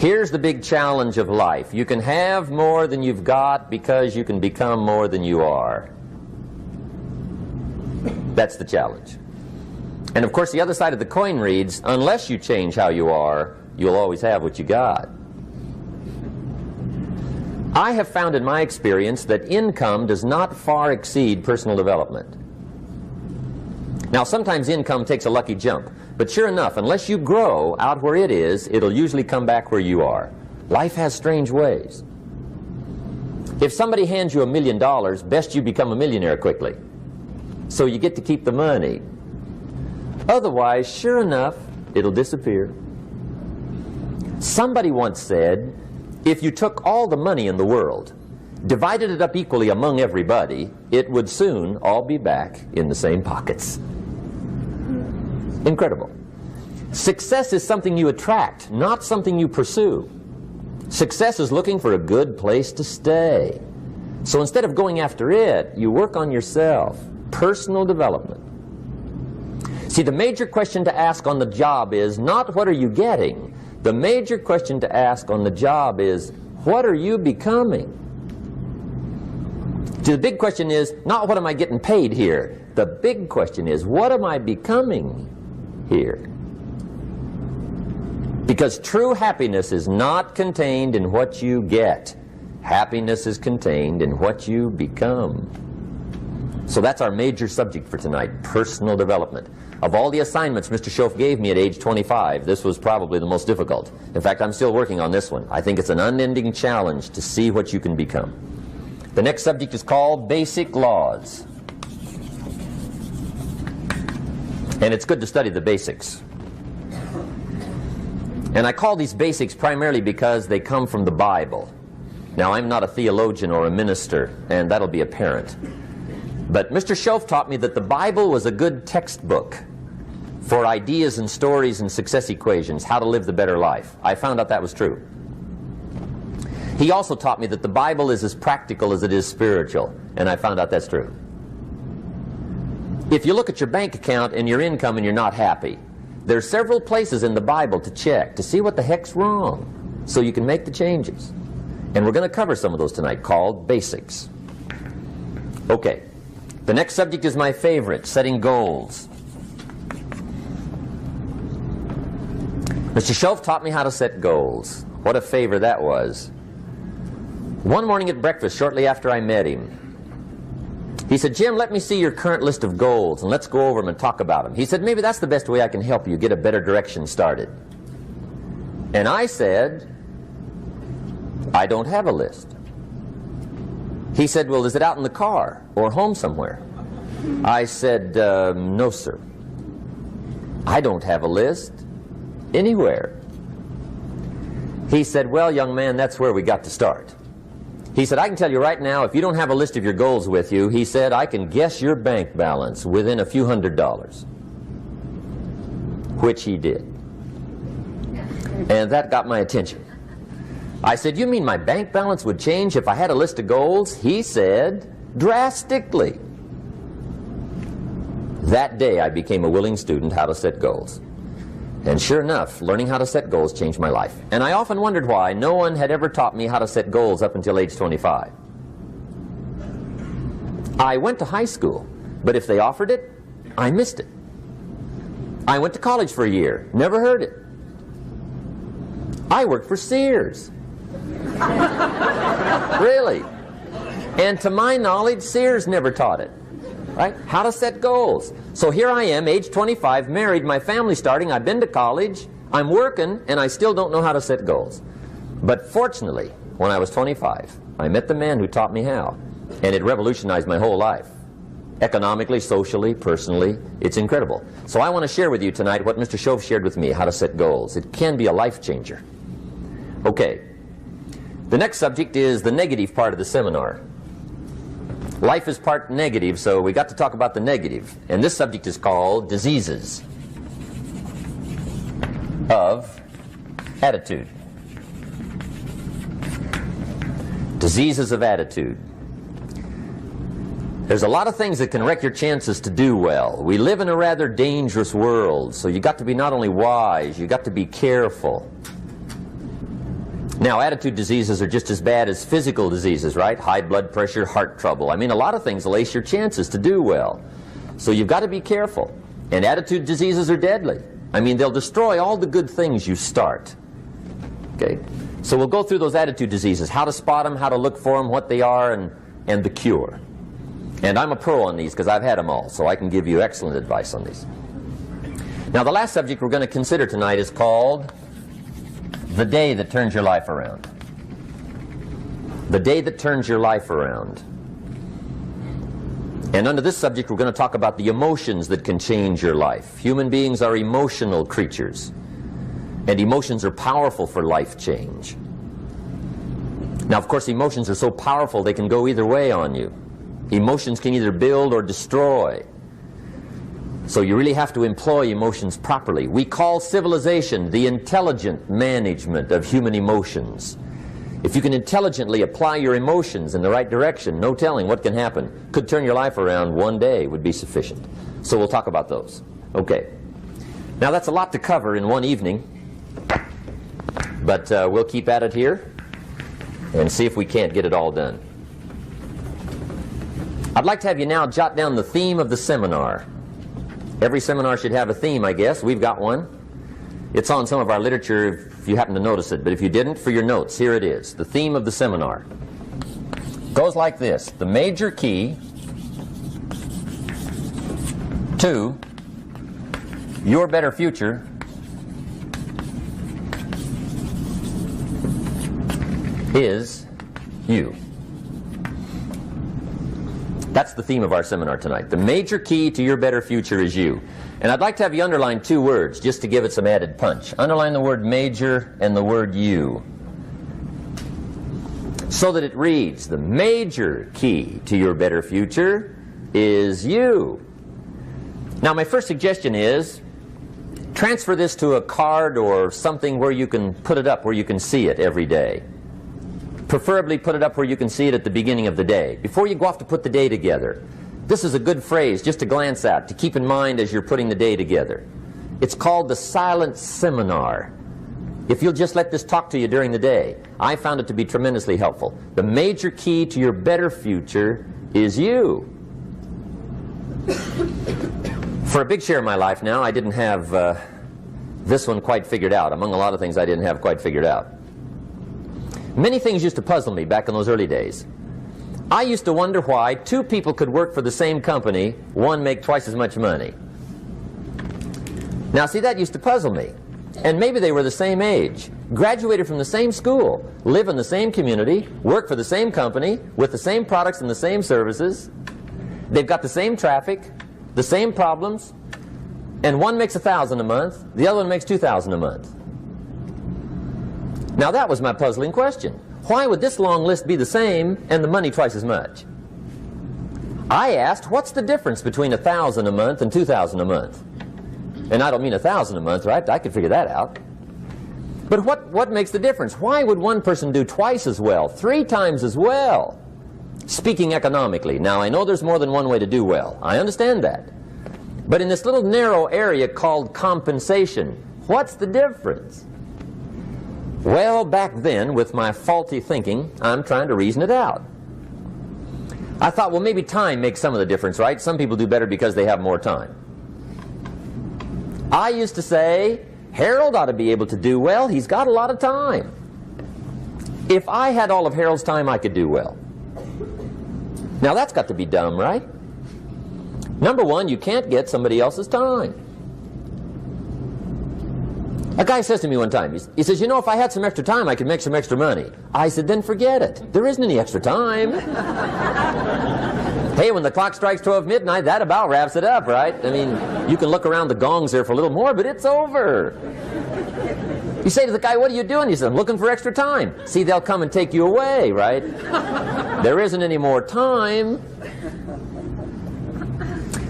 Here's the big challenge of life. You can have more than you've got because you can become more than you are. That's the challenge. And of course the other side of the coin reads, unless you change how you are, you'll always have what you got. I have found in my experience that income does not far exceed personal development. Now sometimes income takes a lucky jump, but sure enough, unless you grow out where it is, it'll usually come back where you are. Life has strange ways. If somebody hands you $1 million, best you become a millionaire quickly, so you get to keep the money. Otherwise, sure enough, it'll disappear. Somebody once said, if you took all the money in the world, divided it up equally among everybody, it would soon all be back in the same pockets. Incredible. Success is something you attract, not something you pursue. Success is looking for a good place to stay. So instead of going after it, you work on yourself. Personal development. See, the major question to ask on the job is not what are you getting. The major question to ask on the job is what are you becoming? See, the big question is not what am I getting paid here. The big question is what am I becoming here? Because true happiness is not contained in what you get. Happiness is contained in what you become. So that's our major subject for tonight, personal development. Of all the assignments Mr. Schoaf gave me at age 25, this was probably the most difficult. In fact, I'm still working on this one. I think it's an unending challenge to see what you can become. The next subject is called basic laws. And it's good to study the basics. And I call these basics primarily because they come from the Bible. Now, I'm not a theologian or a minister, and that'll be apparent. But Mr. Schoaf taught me that the Bible was a good textbook for ideas and stories and success equations, how to live the better life. I found out that was true. He also taught me that the Bible is as practical as it is spiritual, and I found out that's true. If you look at your bank account and your income and you're not happy, there are several places in the Bible to check to see what the heck's wrong so you can make the changes. And we're going to cover some of those tonight, called basics. Okay. The next subject is my favorite, setting goals. Mr. Schoaf taught me how to set goals. What a favor that was. One morning at breakfast, shortly after I met him, he said, Jim, let me see your current list of goals and let's go over them and talk about them. He said, maybe that's the best way I can help you get a better direction started. And I said, I don't have a list. He said, well, is it out in the car or home somewhere? I said, no, sir. I don't have a list anywhere. He said, well, young man, that's where we got to start. He said, I can tell you right now, if you don't have a list of your goals with you, he said, I can guess your bank balance within a few $100s. Which he did. And that got my attention. I said, you mean my bank balance would change if I had a list of goals? He said, drastically. That day I became a willing student how to set goals. And sure enough, learning how to set goals changed my life. And I often wondered why no one had ever taught me how to set goals up until age 25. I went to high school, but if they offered it, I missed it. I went to college for a year, never heard it. I worked for Sears. Really. And to my knowledge, Sears never taught it. Right? How to set goals. So here I am, age 25, married, my family's starting, I've been to college, I'm working, and I still don't know how to set goals. But fortunately, when I was 25, I met the man who taught me how, and it revolutionized my whole life. Economically, socially, personally, it's incredible. So I want to share with you tonight what Mr. Schoaf shared with me, how to set goals. It can be a life changer. Okay. The next subject is the negative part of the seminar. Life is part negative, so we got to talk about the negative. And this subject is called diseases of attitude. Diseases of attitude. There's a lot of things that can wreck your chances to do well. We live in a rather dangerous world, so you got to be not only wise, you got to be careful. Now, attitude diseases are just as bad as physical diseases, right? High blood pressure, heart trouble. I mean, a lot of things lace your chances to do well. So you've got to be careful. And attitude diseases are deadly. I mean, they'll destroy all the good things you start. Okay? So we'll go through those attitude diseases, how to spot them, how to look for them, what they are, and the cure. And I'm a pro on these because I've had them all, so I can give you excellent advice on these. Now, the last subject we're going to consider tonight is called the day that turns your life around. The day that turns your life around. And under this subject, we're going to talk about the emotions that can change your life. Human beings are emotional creatures, and emotions are powerful for life change. Now, of course, emotions are so powerful they can go either way on you. Emotions can either build or destroy. So you really have to employ emotions properly. We call civilization the intelligent management of human emotions. If you can intelligently apply your emotions in the right direction, no telling what can happen. Could turn your life around one day would be sufficient. So we'll talk about those. Okay. Now that's a lot to cover in one evening, but we'll keep at it here and see if we can't get it all done. I'd like to have you now jot down the theme of the seminar. Every seminar should have a theme, I guess. We've got one. It's on some of our literature if you happen to notice it, but if you didn't, for your notes, here it is. The theme of the seminar goes like this: the major key to your better future is you. That's the theme of our seminar tonight. The major key to your better future is you. And I'd like to have you underline two words just to give it some added punch. Underline the word major and the word you, so that it reads, the major key to your better future is you. Now, my first suggestion is transfer this to a card or something where you can put it up, where you can see it every day. Preferably put it up where you can see it at the beginning of the day, before you go off to put the day together. This is a good phrase just to glance at, to keep in mind as you're putting the day together. It's called the silent seminar. If you'll just let this talk to you during the day, I found it to be tremendously helpful. The major key to your better future is you. For a big share of my life now, I didn't have this one quite figured out. Among a lot of things I didn't have quite figured out. Many things used to puzzle me back in those early days. I used to wonder why two people could work for the same company, one make twice as much money. Now, see, that used to puzzle me. And maybe they were the same age, graduated from the same school, live in the same community, work for the same company, with the same products and the same services. They've got the same traffic, the same problems, and one makes $1,000 a month, the other one makes $2,000 a month. Now that was my puzzling question. Why would this long list be the same and the money twice as much? I asked, what's the difference between $1,000 a month and $2,000 a month? And I don't mean $1,000 a month, right? I could figure that out. But what makes the difference? Why would one person do twice as well, 3 times as well? Speaking economically. Now, I know there's more than one way to do well. I understand that. But in this little narrow area called compensation, what's the difference? Well, back then, with my faulty thinking, I'm trying to reason it out. I thought, well, maybe time makes some of the difference, right? Some people do better because they have more time. I used to say, Harold ought to be able to do well. He's got a lot of time. If I had all of Harold's time, I could do well. Now, that's got to be dumb, right? Number one, you can't get somebody else's time. A guy says to me one time, he says, you know, if I had some extra time, I could make some extra money. I said, then forget it. There isn't any extra time. Hey, when the clock strikes 12 midnight, that about wraps it up, right? I mean, you can look around the gongs there for a little more, but it's over. You say to the guy, what are you doing? He says, I'm looking for extra time. See, they'll come and take you away, right? There isn't any more time.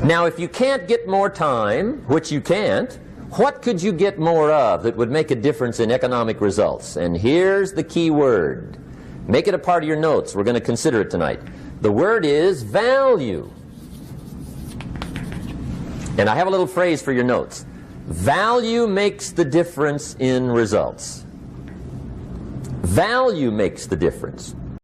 Now, if you can't get more time, which you can't, what could you get more of that would make a difference in economic results? And here's the key word. Make it a part of your notes. We're going to consider it tonight. The word is value. And I have a little phrase for your notes. Value makes the difference in results. Value makes the difference.